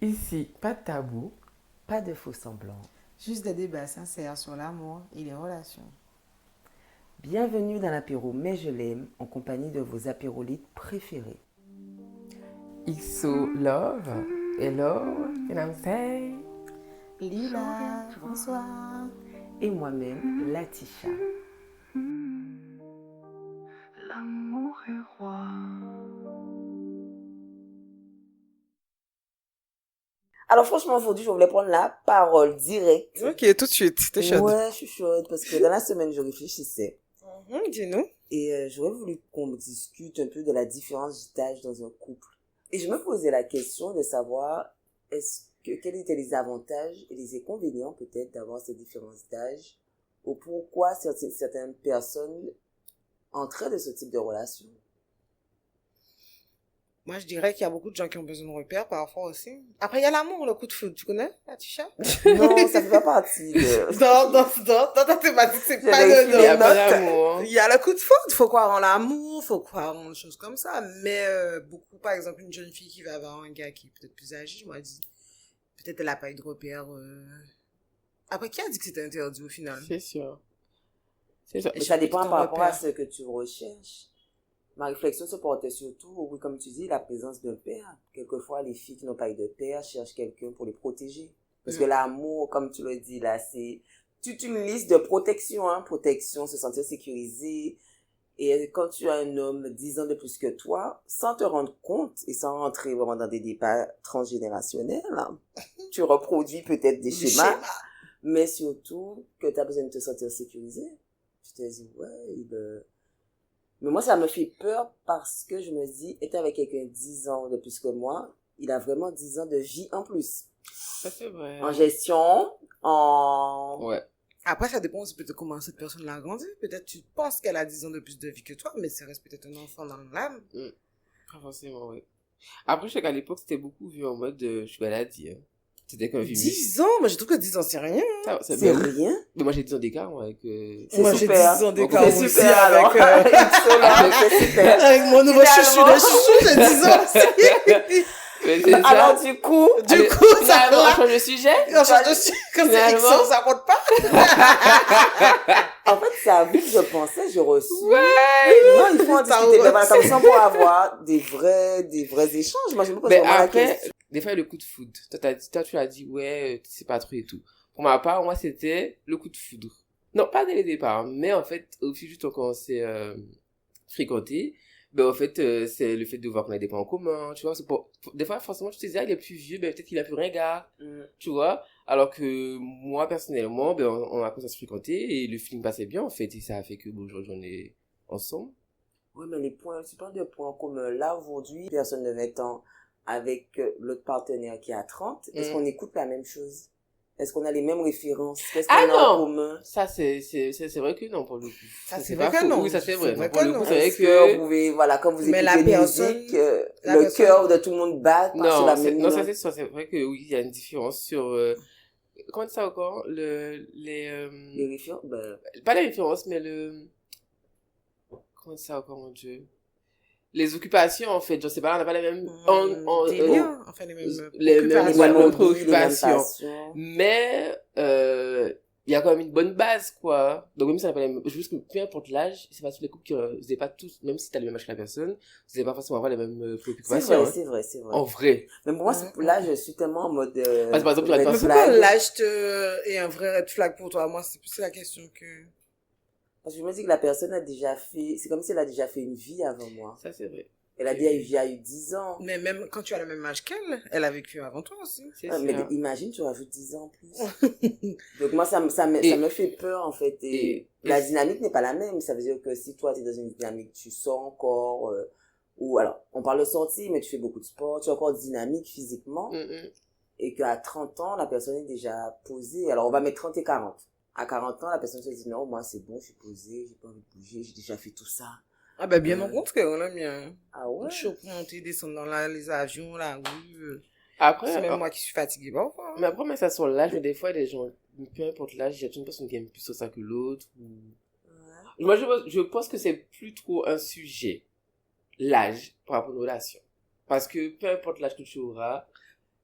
Ici, pas de tabou, pas de faux semblants. Juste des débats sincères sur l'amour et les relations. Bienvenue dans l'apéro Mais je l'aime en compagnie de vos apérolites préférés. XO Love, hello, fiancé. Lila, bonsoir. Et moi-même, Latisha. L'amour est roi. Alors franchement, aujourd'hui, je voulais prendre la parole directe. Ok, tout de suite, t'es chaude. Ouais, je suis chaude parce que dans la semaine, je réfléchissais. Dis-nous. Et j'aurais voulu qu'on discute un peu de la différence d'âge dans un couple. Et je me posais la question de savoir quels étaient les avantages et les inconvénients peut-être d'avoir ces différences d'âge ou pourquoi certaines personnes entraient de ce type de relation. Moi, je dirais qu'il y a beaucoup de gens qui ont besoin de repères parfois aussi. Après, il y a l'amour, le coup de foudre, tu connais, Latisha? Non, ça fait pas partie de... Dans ta thématique, c'est J'ai pas vérifié les de notes. l'amour. Il y a le coup de foudre, faut croire en l'amour, faut croire en des choses comme ça. Mais beaucoup, par exemple, une jeune fille qui va avoir un gars qui est peut-être plus âgé, je me dis, peut-être elle a pas eu de repères. Après, qui a dit que c'était interdit au final? C'est sûr. C'est sûr. Et Mais ça je dépend peux par rapport à repère. ce que tu recherches. Ma réflexion se portait surtout, oui, comme tu dis, la présence d'un père. Quelquefois, les filles qui n'ont pas eu de père cherchent quelqu'un pour les protéger. Parce que l'amour, comme tu le dis là, c'est toute une liste de protection, hein. Protection, se sentir sécurisé. Et quand tu as un homme 10 ans de plus que toi, sans te rendre compte et sans rentrer vraiment dans des débats transgénérationnels, hein, tu reproduis peut-être des schémas, mais surtout que tu as besoin de te sentir sécurisé. Tu te dis, ouais, mais moi, ça me fait peur parce que je me dis, être avec quelqu'un 10 ans de plus que moi, il a vraiment 10 ans de vie en plus. Ça c'est vrai. En gestion, en... Ouais. Après, ça dépend aussi peut-être comment cette personne a grandi. Peut-être tu penses qu'elle a 10 ans de plus de vie que toi, mais ça reste peut-être un enfant dans l'âme. Pas forcément, ouais. Après, je sais qu'à l'époque, c'était beaucoup vu en mode je suis baladie. Hein. C'était comme film. 10 ans? Moi, je trouve que 10 ans, c'est rien. C'est mais rien. Mais moi, j'ai 10 ans d'écart, moi, avec... C'est Moi, super. j'ai 10 ans d'écart C'est aussi super, alors. avec, Excellent, c'est super. avec mon nouveau chouchou de chouchou, j'ai 10 ans aussi. Mais c'est ça. Alors, du coup, Allez, ça finalement, va. on change de sujet. On change de sujet, comme c'est Finalement. XO, ça compte pas. en fait, c'est à vous que je pensais, j'ai reçu. Ouais. Non, il faut en Ça discuter. va. Mais voilà, comme ça, pour avoir des vrais échanges. Moi, je me pose Mais vraiment la après, question. des fois, il y a le coup de foudre. Toi, tu as dit, ouais, c'est pas trop et tout. Pour ma part, moi, c'était le coup de foudre. Non, pas dès le départ, mais en fait, au fil du temps, quand on s'est fréquenté, ben, en fait, c'est le fait de voir qu'on a des points en commun, tu vois. Des fois, forcément, tu te dis, ah, il est plus vieux, ben, peut-être qu'il a plus ringard, tu vois. Alors que moi, personnellement, ben, on a commencé à se fréquenter et le feeling passait bien, en fait, et ça a fait que, bon, aujourd'hui, on est ensemble. Oui, mais tu parles de points communs. Là, aujourd'hui, personne de 20 ans avec l'autre partenaire qui a 30, est-ce qu'on écoute la même chose? Est-ce qu'on a les mêmes références? Qu'est-ce qu'on a en commun? Ça, c'est vrai que non, pour le coup. Ça, c'est pas vrai que faux. non. Oui, ça, c'est vrai. C'est vrai Non, pour que le non. coup, c'est vrai Est-ce que... vous pouvez, voilà, comme vous Mais écoutez la de personne- musique, la le personne- cœur de tout le monde bat sur Non, la même non, ça, note? c'est sûr. C'est vrai que oui, il y a une différence sur... comment dire ça encore? Les références, Pas les références, mais le... Comment dire ça encore, mon Dieu? Les occupations, en fait. Je sais pas, on n'a pas les mêmes... Des liens, enfin, les mêmes les mêmes occupations. préoccupations. passions. Mais il y a quand même une bonne base, quoi. Donc même si ça n'a pas les mêmes... Je pense que peu importe l'âge, c'est pas tous les couples qui... Vous n'avez pas tous... Même si t'as le même âge que la personne, vous n'allez pas forcément avoir les mêmes C'est préoccupations. vrai, hein. c'est vrai, c'est vrai. En vrai. Mais pour moi, là, je suis tellement en mode, Parce que par exemple, il y a red pas- Mais flag. pourquoi l'âge est un vrai red flag pour toi? Moi, c'est plus la question que... Parce que je me dis que la personne a déjà fait, c'est comme si elle a déjà fait une vie avant moi. Ça, c'est vrai. Elle a déjà eu 10 ans. Mais même quand tu as le même âge qu'elle, elle a vécu avant toi aussi. C'est Ouais, mais sûr. imagine, tu rajoutes 10 ans en plus. Donc moi, ça me fait peur, en fait. Et la dynamique n'est pas la même. Ça veut dire que si toi, tu es dans une dynamique, tu sors encore, ou alors, on parle de sortie, mais tu fais beaucoup de sport, tu es encore dynamique physiquement, et qu'à 30 ans, la personne est déjà posée. Alors, on va mettre 30 et 40. À 40 ans, la personne se dit, non, moi, c'est bon, je suis posée, j'ai pas envie de bouger, j'ai déjà fait tout ça. Ah ben bien au contraire, là, bien. Ah ouais? Je suis monter, descendre dans les avions, la rue. Après, C'est même moi qui suis fatiguée parfois. mais après, mais ça sur l'âge, mais des fois, les gens, peu importe l'âge, il y a une personne qui aime plus ça que l'autre. Moi, je pense que c'est plus trop un sujet, l'âge, par rapport aux relations. Parce que peu importe l'âge que tu auras,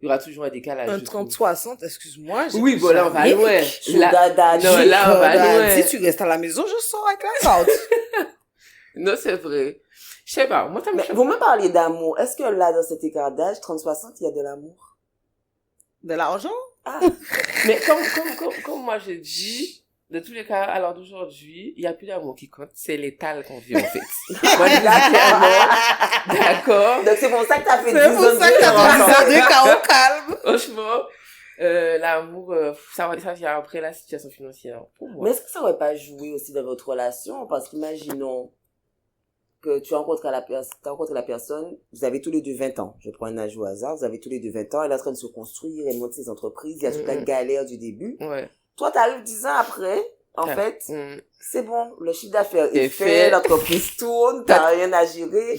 Il y aura toujours un décalage. Un je trouve. 30-60, excuse-moi. j'ai Oui, dit bon, là, on va jamais. loin. Sugar daddy. Non, là, on va loin. Si tu restes à la maison, je sors avec la carte. Non, c'est vrai. Je sais pas, moi, ça me Mais choque. vous me parliez d'amour. Est-ce que là, dans cet écart d'âge, 30-60, il y a de l'amour? De l'argent? Ah, Mais comme moi, j'ai dit, de tous les cas, à l'heure d'aujourd'hui, il n'y a plus d'amour qui compte, c'est l'étal qu'on vit, en fait. Moi, je dis clairement, d'accord. donc c'est pour ça que t'as fait 10 C'est ans pour ça que t'as ensemble. fait 10 ans au calme. Franchement, l'amour, ça vient après la situation financière, pour moi. Mais est-ce que ça aurait pas joué aussi dans votre relation? Parce qu'imaginons que tu rencontres t'as rencontré la personne, vous avez tous les deux 20 ans. Je prends un âge au hasard, vous avez tous les deux 20 ans, elle est en train de se construire, elle monte ses entreprises, il y a toute la galère du début. Ouais. Toi, t'arrives 10 ans après, en fait, c'est bon, le chiffre d'affaires est C'est fait, fait. l'entreprise tourne, t'as rien à gérer.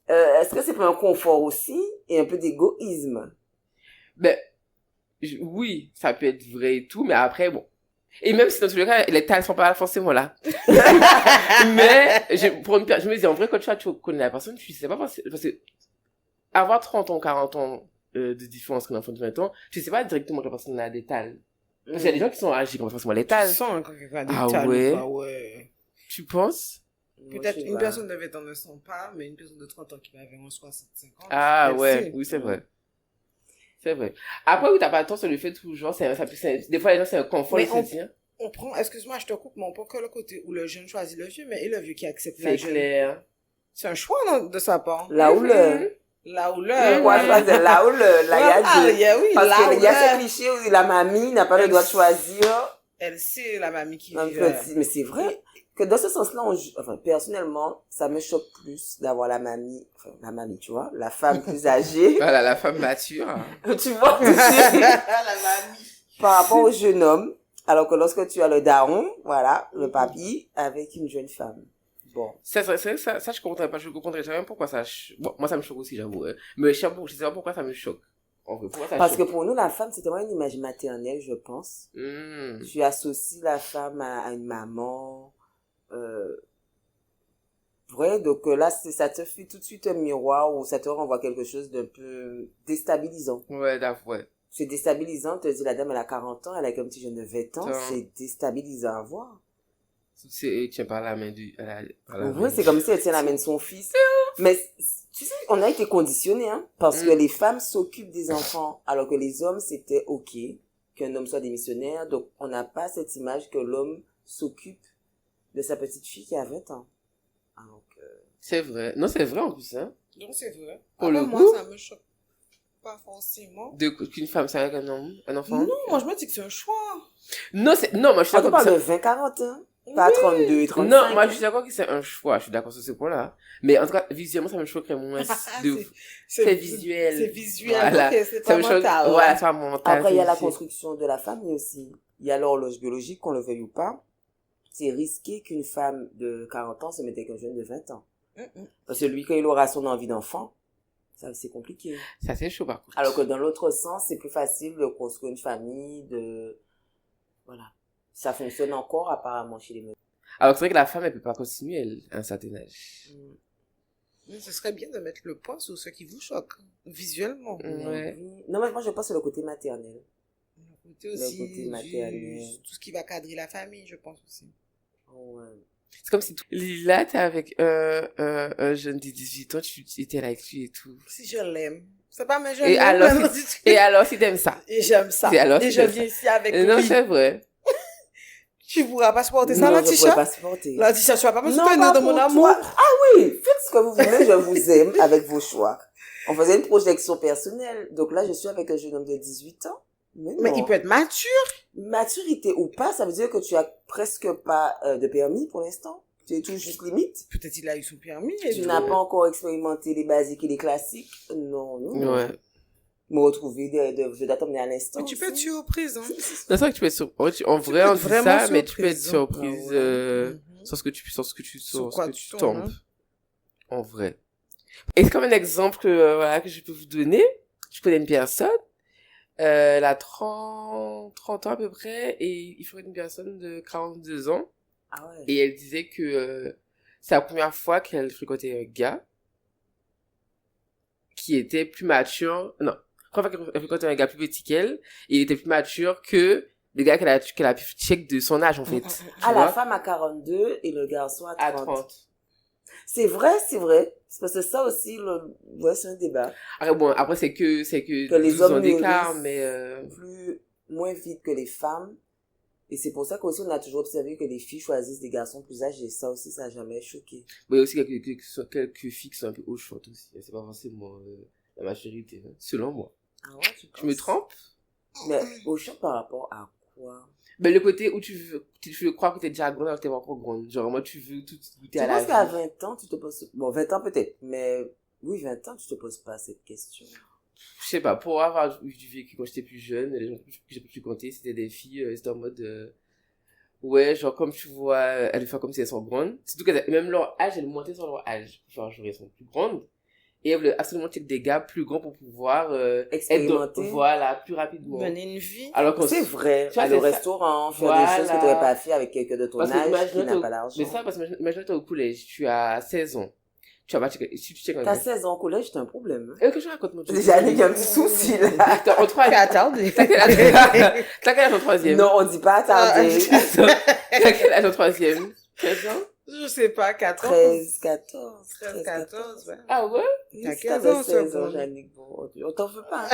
Est-ce que c'est pas un confort aussi et un peu d'égoïsme? Ben, oui, ça peut être vrai et tout, mais après, bon. Et même si dans tous les cas, les tales sont pas forcément là. Mais, je me dis, en vrai, quand tu connais la personne, tu sais pas parce que avoir 30 ans, 40 ans de différence qu'un enfant de 20 ans, tu sais pas directement que la personne a des tales. Parce qu'il y a des gens qui sont âgés comme forcément les tales. Tu sens quand quelqu'un a des Ah talons, ouais? quoi, ouais. Tu penses? Moi, Peut-être je sais une pas. personne de 20 ans ne sent pas, mais une personne de 30 ans qui va vers 65 ans. Ah elle ouais, sait. oui, c'est vrai. C'est vrai. Après, oui, t'as pas tort sur le fait toujours, des fois, les gens, c'est un confort, Mais ils se disent, On prend, excuse-moi, je te coupe, mais on prend que le côté où le jeune choisit le vieux, mais et le vieux qui accepte la c'est jeune. clair. C'est un choix de sa part. Là où le, Là où le... quoi, choisir là où le, là, il y a deux. oui, Parce là qu'il où y a ce le... cliché où la mamie n'a pas le droit de choisir Elle sait, la mamie qui un vit... petit, mais c'est vrai que dans ce sens-là, enfin, personnellement, ça me choque plus d'avoir la mamie, tu vois, la femme plus âgée, Voilà, la femme mature. tu vois, la mamie. par rapport au jeune homme, alors que lorsque tu as le daron, voilà, le papy, avec une jeune femme. Bon. C'est vrai, ça, je comprendrais pas, je comprendrais jamais pourquoi bon, moi, ça me choque aussi, j'avoue, hein. Mais je sais pas pourquoi ça me choque. En vrai, pourquoi ça Parce que choque? pour nous, la femme, c'est vraiment une image maternelle, je pense. Tu associes la femme à une maman, vrai, donc là, ça te fait tout de suite un miroir où ça te renvoie quelque chose d'un peu déstabilisant. Ouais, ouais. C'est déstabilisant, te dis la dame, elle a 40 ans, elle a qu'un petit jeune de 20 ans, Attends. c'est déstabilisant à voir. Tiens par la main par la Oui, main. c'est comme si elle tient la main de son fils. Mais, tu sais, on a été conditionnés, hein, parce que les femmes s'occupent des enfants, alors que les hommes, c'était ok qu'un homme soit démissionnaire, donc on n'a pas cette image que l'homme s'occupe de sa petite fille qui a 20 ans. Donc, C'est vrai. Non, c'est vrai en plus, hein. Donc c'est vrai. Pour Après, le moi, coup. ça me choque pas forcément. Qu'une femme, c'est avec un homme, un enfant. Non, moi je me dis que c'est un choix. Non, moi, je suis on d'accord. parle que de 20-40 ans, pas 32 et 35. Non, moi, je suis d'accord que c'est un choix. Je suis d'accord sur ce point-là. Mais en tout cas, visuellement, ça me choquerait moins de c'est visuel. C'est visuel. Voilà. Ok, c'est Ça pas me choque. mental. Voilà, c'est pas mental. Après, il y a la visuel. construction de la famille aussi. Il y a l'horloge biologique, qu'on le veuille ou pas. C'est risqué qu'une femme de 40 ans se mette avec un jeune de 20 ans. Parce que lui, quand il aura son envie d'enfant, ça, c'est compliqué. Ça, c'est chaud, par contre. Alors que dans l'autre sens, c'est plus facile de construire une famille, voilà. Ça fonctionne encore, apparemment, chez les meufs. Alors, c'est vrai que la femme, elle peut pas continuer, elle, à un certain âge. Ce serait bien de mettre le point sur ce qui vous choque, visuellement. Ouais. Non, mais moi, je pense que c'est le côté maternel. Le côté aussi, côté maternel. tout ce qui va cadrer la famille, je pense aussi. Ouais. C'est comme si là, t'es avec un jeune de 18 ans, tu étais là avec lui et tout. Si je l'aime. C'est pas mes jeunes. Et alors, si t'aimes ça. Et j'aime ça. Et alors, et si je t'aimes viens ici avec Non, lui. c'est vrai. Tu pourras pas supporter ça, Non, la je pourrais t-shirt? pas supporter. La t-shirt, tu vas pas me Non, soutenir pas de pour mon amour. toi. Ah oui, faites ce que vous voulez, je vous aime avec vos choix. On faisait une projection personnelle. Donc là, je suis avec un jeune homme de 18 ans. Mais Mais non. il peut être mature. Maturité ou pas, ça veut dire que tu as presque pas de permis pour l'instant. Tu es tout juste limite. Peut-être il a eu son permis. Et Tu tout. n'as pas encore expérimenté les basiques et les classiques. Non, non. Ouais. Me retrouver je dois t'emmener à l'instant. Mais tu peux être aussi. surprise, hein. Non, c'est vrai que tu peux être surprise. En vrai, peux on être dit vraiment ça, mais tu peux être surprise. surprise, Ah ouais. sur ce que tu Sur quoi tu tombes. tombes, hein. En vrai. Et c'est comme un exemple, voilà, que je peux vous donner. Je connais une personne, elle a 30 ans à peu près, et il faut une personne de 42 ans. Ah ouais. Et elle disait que c'est la première fois qu'elle fréquentait un gars qui était plus mature. Non, quand elle fréquentait un gars plus petit qu'elle, il était plus mature que le gars qu'elle a pu check de son âge, en fait. Tu Ah, vois? la femme à 42 et le garçon à 30. À 30. C'est vrai, c'est vrai. C'est parce que ça aussi, ouais, c'est un débat. Après, c'est que Que les 12 ans hommes d'écart, mûrissent mais moins vite que les femmes. Et c'est pour ça qu'aussi on a toujours observé que les filles choisissent des garçons plus âgés. Ça aussi, ça n'a jamais choqué. il y a aussi quelques filles qui sont un peu hautes aussi. C'est pas forcément la majorité, hein, selon moi. Ah ouais, tu Je me penses? trompe? Mais au champ par rapport à quoi? Ben, le côté où tu veux croire que t'es déjà grande alors que t'es pas encore grande. Genre, moi, tu veux tout goûter Tu à la penses qu'à vie. 20 ans, tu te poses... Bon, 20 ans peut-être, mais oui, 20 ans, tu te poses pas cette question. Je sais pas, pour avoir eu du vécu quand j'étais plus jeune, les gens que j'ai pu compter, c'était des filles, c'était en mode, ouais, genre, comme tu vois, elles font comme si elles sont grandes. Surtout que même leur âge, elles montaient sur leur âge. Genre, elles sont plus grandes. Et elles voulaient absolument checker des gars plus grands pour pouvoir, Expérimenter. voilà, plus rapidement. Mener une vie. Alors qu'on C'est vrai. Tu vois, Aller au c'est ça. restaurant, faire Voilà. des choses que tu n'aurais pas fait avec quelqu'un de ton Parce que âge qui imagine-toi, n'a pas l'argent. mais ça, parce que imagine-toi au collège, tu as 16 ans. Tu vas pas checker, si tu checkes un T'as gars. 16 ans au collège, c'est un problème. Hein? Et que je raconte, mon Dieu. Déjà, il y a un petit souci, là. T'as en troisième. Attendez. T'as quel âge? T'as quel âge en troisième? Non, on dit pas attendez. Attends, t'as quel âge en troisième? 13 ans? Je sais pas, 14. 13, 14. 13, 14, ouais. Ah ouais? T'as Si 15 t'avais ans, 16 ça, ans, bon. Jannick, bon, on t'en veut pas.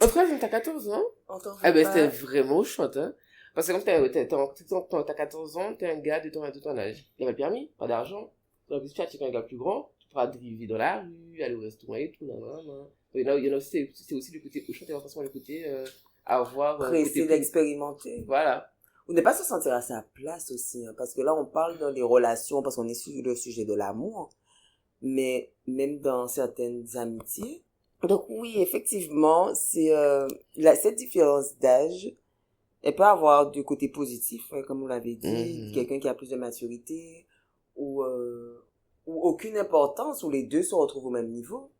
En troisième, t'as 14 ans? On t'en veut Ah ben, pas. c'était vraiment chouette, hein. Parce que comme t'as 14 ans, t'es un gars de ton âge. Il n'y a pas de permis, pas d'argent. Donc, si tu as checké un gars plus grand, tu pourras driver dans la rue, aller au restaurant et tout, nanana. Il y en a aussi, c'est aussi le côté, au chant, il y a forcément le côté, avoir, Pressé d'expérimenter. Voilà. Ou ne pas se sentir à sa place aussi, hein, parce que là, on parle dans les relations, parce qu'on est sur le sujet de l'amour, mais même dans certaines amitiés. Donc oui, effectivement, c'est cette différence d'âge, elle peut avoir du côté positif, hein, comme on l'avait dit, Mhm. quelqu'un qui a plus de maturité, ou aucune importance, où les deux se retrouvent au même niveau.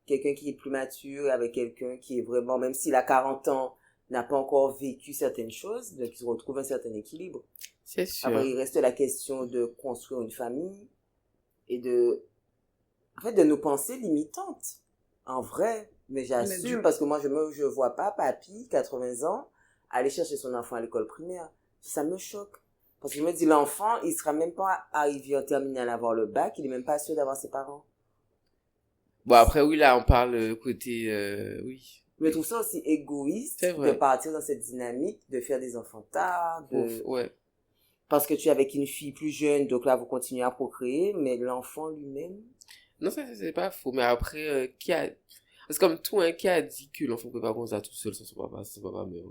Quelqu'un qui est plus mature avec quelqu'un qui est vraiment, même s'il a 40 ans, n'a pas encore vécu certaines choses, donc il se retrouve un certain équilibre. C'est sûr. Après, il reste la question de construire une famille et de nos pensées limitantes. En vrai, mais j'assume parce que moi, je vois pas papy, 80 ans, aller chercher son enfant à l'école primaire. Ça me choque. Parce que je me dis, l'enfant, il sera même pas arrivé en terminale à avoir le bac, il est même pas sûr d'avoir ses parents. Bon, après, oui, là, on parle côté, oui. Je trouve ça aussi égoïste C'est vrai. de partir dans cette dynamique, de faire des enfants tard, Ouf, ouais. parce que tu es avec une fille plus jeune, donc là, vous continuez à procréer, mais l'enfant lui-même... Non, ça, c'est pas faux. Mais après, c'est comme tout, hein, qui a dit que l'enfant peut pas grandir tout seul sans son papa, mais...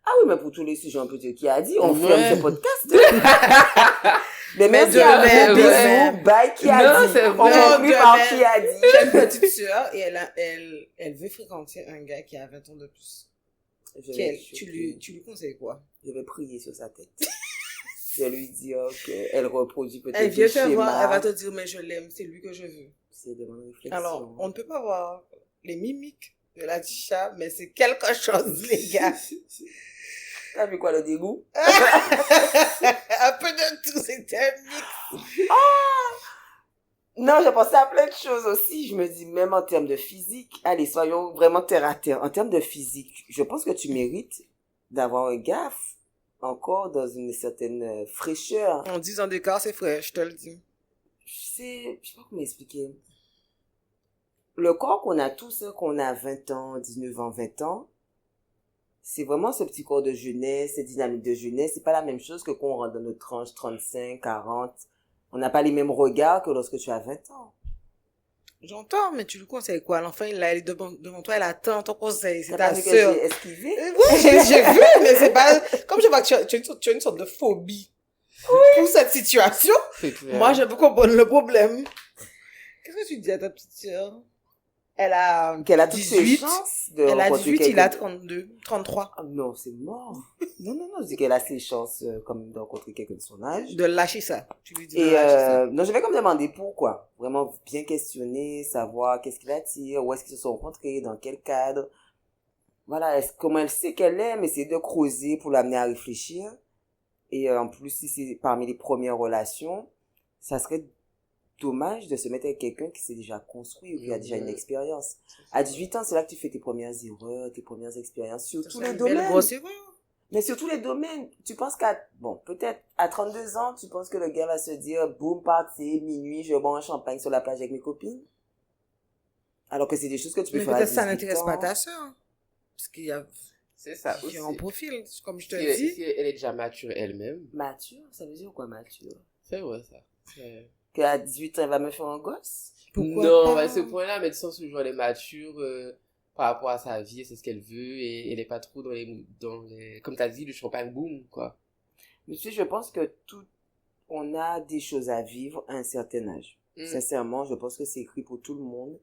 Ah oui, mais pour tous les sujets, on peut dire qui a dit, on Ouais. ferme ce podcast. Mais merci de à même, vous, ouais. bisous, bye, qui a Non, dit. c'est On vrai. conclut De par même. qui a dit. J'ai une petite sœur et elle veut fréquenter un gars qui a 20 ans de plus. Tu lui conseilles quoi? Je vais prier sur sa tête. Je vais lui dire qu'elle reproduit peut-être Elle vient des te voir, elle va schémas. te dire, mais je l'aime, c'est lui que je veux. C'est de mon réflexion. Alors, on ne peut pas voir les mimiques de la Tisha, mais c'est quelque chose, les gars. T'as vu quoi, le dégoût? Un peu de tout, c'était un mix. Non, j'ai pensé à plein de choses aussi. Je me dis, même en termes de physique, allez, soyons vraiment terre à terre. En termes de physique, je pense que tu mérites d'avoir un gars encore dans une certaine fraîcheur. En 10 ans d'écart, c'est frais, je te le dis. Je sais pas comment expliquer. Le corps qu'on a tous, hein, qu'on a 20 ans, 19 ans, 20 ans, c'est vraiment ce petit corps de jeunesse, cette dynamique de jeunesse. C'est pas la même chose que quand on rentre dans notre tranche 35, 40. On n'a pas les mêmes regards que lorsque tu as 20 ans. J'entends, mais tu lui conseilles quoi? L'enfant, il est devant toi, elle attend ton conseil, c'est T'as ta pas vu que sœur. j'ai esquivé? Oui, j'ai vu, mais c'est pas... Comme je vois que tu as une sorte de phobie pour cette situation, C'est clair. moi, je peux comprendre le problème. Qu'est-ce que tu dis à ta petite sœur? Elle a Qu'elle a toutes ses 18, chances de elle a rencontrer 18, il a quelqu'un. 32, 33. Ah non, c'est mort. Non, je dis qu'elle a ses chances comme de rencontrer quelqu'un de son âge. De lâcher ça. Tu lui dis de Et lâcher ça. non, je vais comme demander pourquoi. Vraiment bien questionner, savoir qu'est-ce qui l'attire, où est-ce qu'ils se sont rencontrés, dans quel cadre. Voilà, comment elle sait qu'elle aime, essayer de creuser pour l'amener à réfléchir. Et en plus, si c'est parmi les premières relations, ça serait dommage de se mettre avec quelqu'un qui s'est déjà construit ou qui a déjà une expérience. C'est À ça. 18 ans, c'est là que tu fais tes premières erreurs, tes premières expériences sur tous les une belle domaines. grosse erreur. Mais sur tous les domaines, tu penses peut-être à 32 ans, tu penses que le gars va se dire, boum, party, minuit, je bois un champagne sur la plage avec mes copines? Alors que c'est des choses que tu peux Mais faire à peut-être ça 18 n'intéresse pas ans. ta sœur. Parce qu'il y a C'est ça aussi. différents profils, comme je te Si elle, dis. si elle est déjà mature elle-même, Mature, ça veut dire quoi, mature? c'est vrai ça. C'est- Qu'à 18 ans, elle va me faire un gosse? Pourquoi non, pas? à ce point-là, mais du sens où genre, elle est mature par rapport à sa vie, c'est ce qu'elle veut, et elle est pas trop dans les, comme t'as dit, le champagne boom, quoi. Mais tu sais, je pense que on a des choses à vivre à un certain âge. Mm. Sincèrement, je pense que c'est écrit pour tout le monde.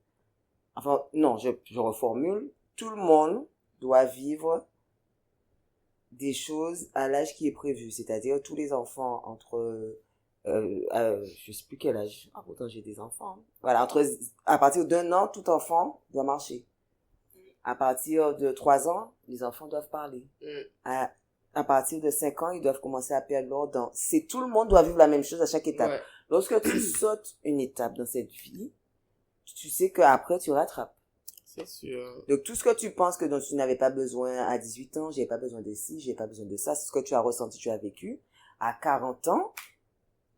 Enfin, non, je reformule. Tout le monde doit vivre des choses à l'âge qui est prévu. C'est-à-dire, tous les enfants je sais plus quel âge. Ah, pourtant, j'ai des enfants. Voilà, à partir d'1 an, tout enfant doit marcher. À partir de 3 ans, les enfants doivent parler. Mm. À partir de 5 ans, ils doivent commencer à perdre leurs dents. Tout le monde doit vivre la même chose à chaque étape. Ouais. Lorsque tu sautes une étape dans cette vie, tu sais qu'après, tu rattrapes. C'est sûr. Donc, tout ce que tu penses que dont tu n'avais pas besoin à 18 ans, j'ai pas besoin de ci, j'ai pas besoin de ça, c'est ce que tu as ressenti, tu as vécu. À 40 ans,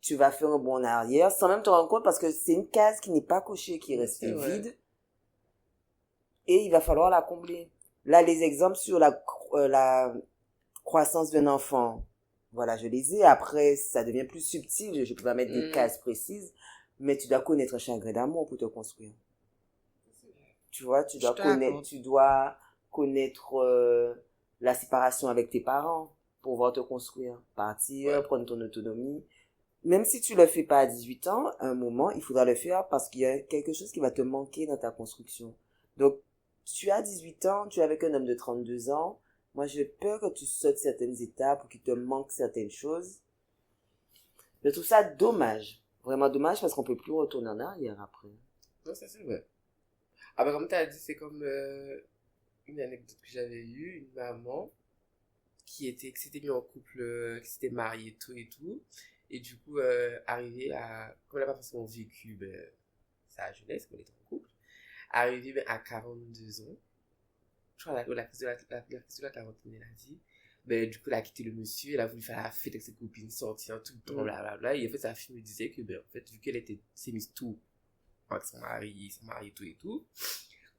tu vas faire un bond en arrière sans même te rendre compte parce que c'est une case qui n'est pas cochée, qui est restée C'est vrai. vide. Et il va falloir la combler. Là, les exemples sur la croissance d'un enfant, voilà, je les ai. Après, ça devient plus subtil. Je peux pas mettre des cases précises, mais tu dois connaître un chagrin d'amour pour te construire. Tu vois, tu dois connaître la séparation avec tes parents pour pouvoir te construire, partir, Ouais. prendre ton autonomie. Même si tu le fais pas à 18 ans, à un moment, il faudra le faire parce qu'il y a quelque chose qui va te manquer dans ta construction. Donc, tu as 18 ans, tu es avec un homme de 32 ans. Moi, j'ai peur que tu sautes certaines étapes ou qu'il te manque certaines choses. Je trouve ça dommage. Vraiment dommage parce qu'on peut plus retourner en arrière après. Non, ça c'est vrai. Ah bah comme t'as dit, c'est comme une anecdote que j'avais eue, une maman qui s'était mis en couple, qui s'était mariée et tout, et du coup, arrivée à, comme elle n'a pas forcément vécu sa jeunesse, comme elle était en couple, arrivée à 42 ans, je crois la crise de la quarantaine, elle a dit, du coup, elle a quitté le monsieur, elle a voulu faire la fête avec ses copines, sortir tout le temps, blablabla, et en fait, sa fille me disait que, en fait, vu qu'elle s'est mise tout avec son mari, tout et tout,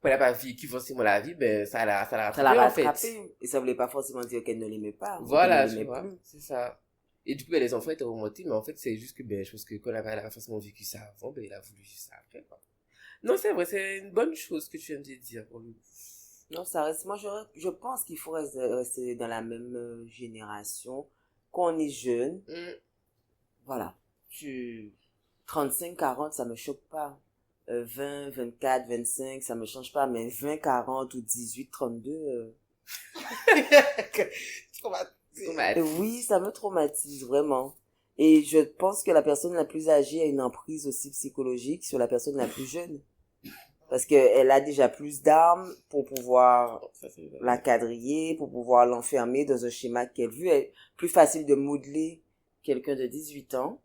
quand elle n'a pas vécu forcément la vie, ça l'a Ça l'a rattrapé, en fait. rattrapé. Et ça voulait pas forcément dire qu'elle ne l'aimait pas. ou Voilà, qu'elle ne tu l'aimait vois, plus. c'est ça. Et du coup, les enfants étaient remontés, mais en fait, c'est juste que, je pense que quand elle a pas forcément vécu ça avant, elle a voulu vivre ça après, quoi. Non, c'est vrai, c'est une bonne chose que tu viens de dire, pour le coup. Non, ça reste. Moi, je pense qu'il faut rester dans la même génération. Quand on est jeune, voilà. 35, 40, ça me choque pas. 20, 24, 25, ça me change pas. Mais 20, 40 ou 18, 32. Oui, ça me traumatise, vraiment. Et je pense que la personne la plus âgée a une emprise aussi psychologique sur la personne la plus jeune. Parce qu'elle a déjà plus d'armes pour pouvoir Ça, c'est vrai. la quadriller, pour pouvoir l'enfermer dans un schéma qu'elle veut. Elle est plus facile de modeler quelqu'un de 18 ans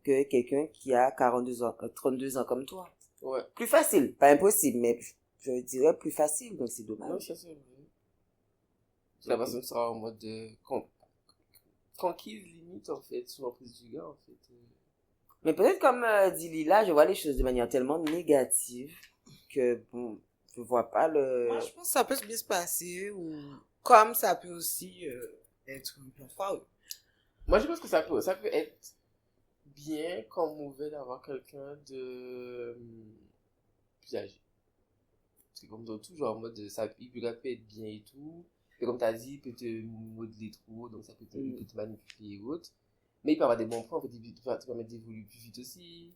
que quelqu'un qui a 42 ans, 32 ans comme toi. Ouais. Plus facile, pas impossible, mais je dirais plus facile, donc c'est Non, dommage. ça, c'est vrai. La personne sera en mode tranquille, limite, en fait, sous l'emprise du gars, en fait. Mais peut-être comme dit Lila, je vois les choses de manière tellement négative que bon, je vois pas Moi, je pense que ça peut bien se passer, ou comme ça peut aussi être un peu faux. Moi, je pense que ça peut être bien comme mauvais d'avoir quelqu'un de plus âgé. C'est comme dans tout, genre en mode, il peut être bien et tout. Et comme t'as dit, il peut te modeler trop, donc ça peut il peut te manipuler et autres. Mais il peut avoir des bons points, en fait, il peut te permettre d'évoluer plus vite aussi.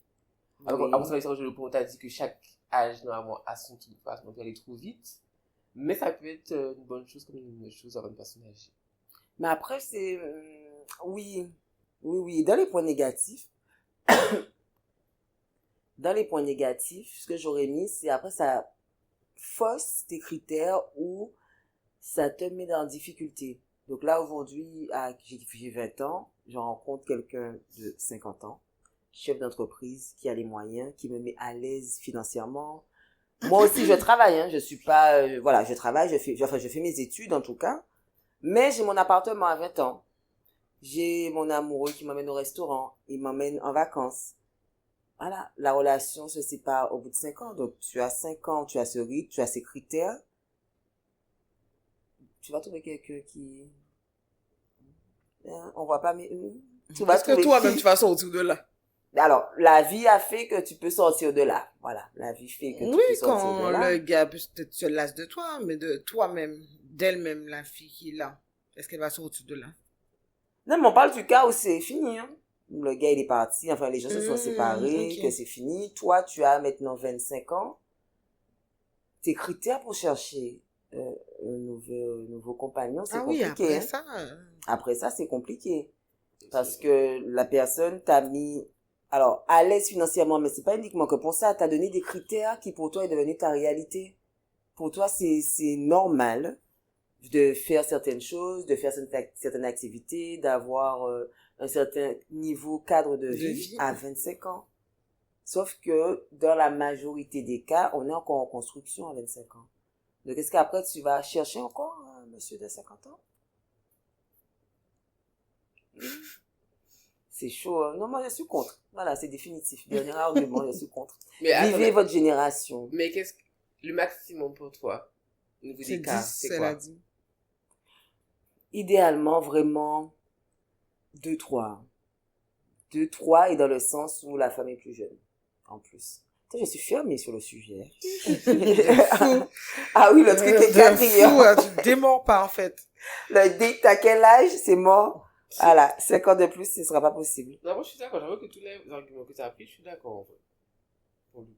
Après ça, le point, t'as dit que chaque âge, normalement, a son truc, pas non plus aller trop vite. Mais ça peut être une bonne chose comme une mauvaise chose avoir une personne âgée. Mais après, c'est... oui, dans les points négatifs, ce que j'aurais mis, c'est après, ça fausse tes critères ou ça te met en difficulté. Donc là, aujourd'hui, j'ai 20 ans, je rencontre quelqu'un de 50 ans. chef d'entreprise qui a les moyens, qui me met à l'aise financièrement. Moi aussi, je travaille, hein. Je suis pas, voilà, je travaille, je fais mes études, en tout cas. Mais j'ai mon appartement à 20 ans. J'ai mon amoureux qui m'emmène au restaurant. Il m'emmène en vacances. Voilà. La relation se sépare au bout de 5 ans. Donc, tu as 5 ans, tu as ce rythme, tu as ces critères. Tu vas trouver quelqu'un qui, on voit pas, mais, tu vas Est-ce que trouver toi-même, qui. tu vas sortir de là? Alors, la vie a fait que tu peux sortir de là. Voilà. La vie fait que tu Oui, peux sortir quand de là. le gars peut-être se lasse de toi, mais de toi-même, d'elle-même, la fille qui est là. Est-ce qu'elle va sortir de là? Non, mais on parle du cas où c'est fini, hein. Le gars, il est parti, enfin, les gens se sont séparés, Ok. que c'est fini. Toi, tu as maintenant 25 ans. Tes critères pour chercher un nouveau compagnon, c'est Ah oui, compliqué, après hein. ça, Après ça, c'est compliqué. Parce que la personne t'a mis, alors, à l'aise financièrement, mais c'est pas uniquement que pour ça, t'as donné des critères qui pour toi est devenu ta réalité. Pour toi, c'est normal de faire certaines choses, de faire certaines activités, d'avoir un certain niveau cadre de vie à 25 ans. Sauf que dans la majorité des cas, on est encore en construction à 25 ans. Donc, est-ce qu'après, tu vas chercher encore un monsieur de 50 ans? C'est chaud, hein? Non, moi, je suis contre. Voilà, c'est définitif. Dernier argument, je suis contre. Mais attends, Vivez votre génération. mais qu'est-ce que le maximum pour toi au niveau c'est des cas, 10, c'est elle a quoi? dit. Idéalement, vraiment, 2-3. 2-3 et dans le sens où la femme est plus jeune, en plus. Je suis fermée sur le sujet. Ah oui, le truc est De quatrième. fou, hein, tu te démords pas, en fait. Le date à quel âge, c'est mort. Voilà, 5 ans de plus, ce sera pas possible. Non, moi je suis d'accord, j'avoue que tous les arguments que tu as pris, je suis d'accord en fait. Pour le coup.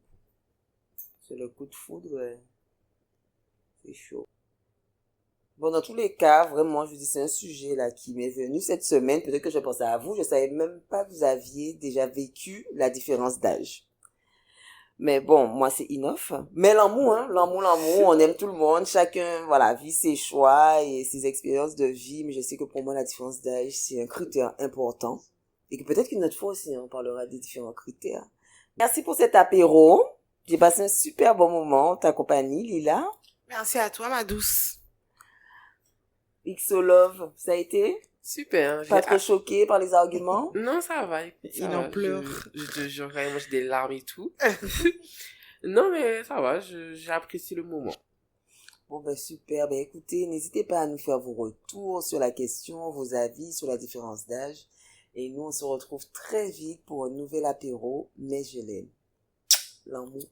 C'est le coup de foudre, c'est chaud. Bon, dans tous les cas, vraiment, je vous dis, c'est un sujet là qui m'est venu cette semaine. Peut-être que je pensais à vous, je savais même pas que vous aviez déjà vécu la différence d'âge. Mais bon, moi, c'est enough. Mais l'amour, hein, l'amour, on aime tout le monde. Chacun, voilà, vit ses choix et ses expériences de vie. Mais je sais que pour moi, la différence d'âge, c'est un critère important. Et que peut-être qu'une autre fois aussi, on parlera des différents critères. Merci pour cet apéro. J'ai passé un super bon moment en ta compagnie, Lila. Merci à toi, ma douce. XO Love, ça a été? Super. Pas trop choqué par les arguments? Non, ça va, écoute, ça Il va. en pleure. Je te jure, vraiment, j'ai des larmes et tout. Non, mais ça va, j'apprécie le moment. Bon, ben, super. Ben, écoutez, n'hésitez pas à nous faire vos retours sur la question, vos avis sur la différence d'âge. Et nous, on se retrouve très vite pour un nouvel apéro, mais je l'aime. L'amour.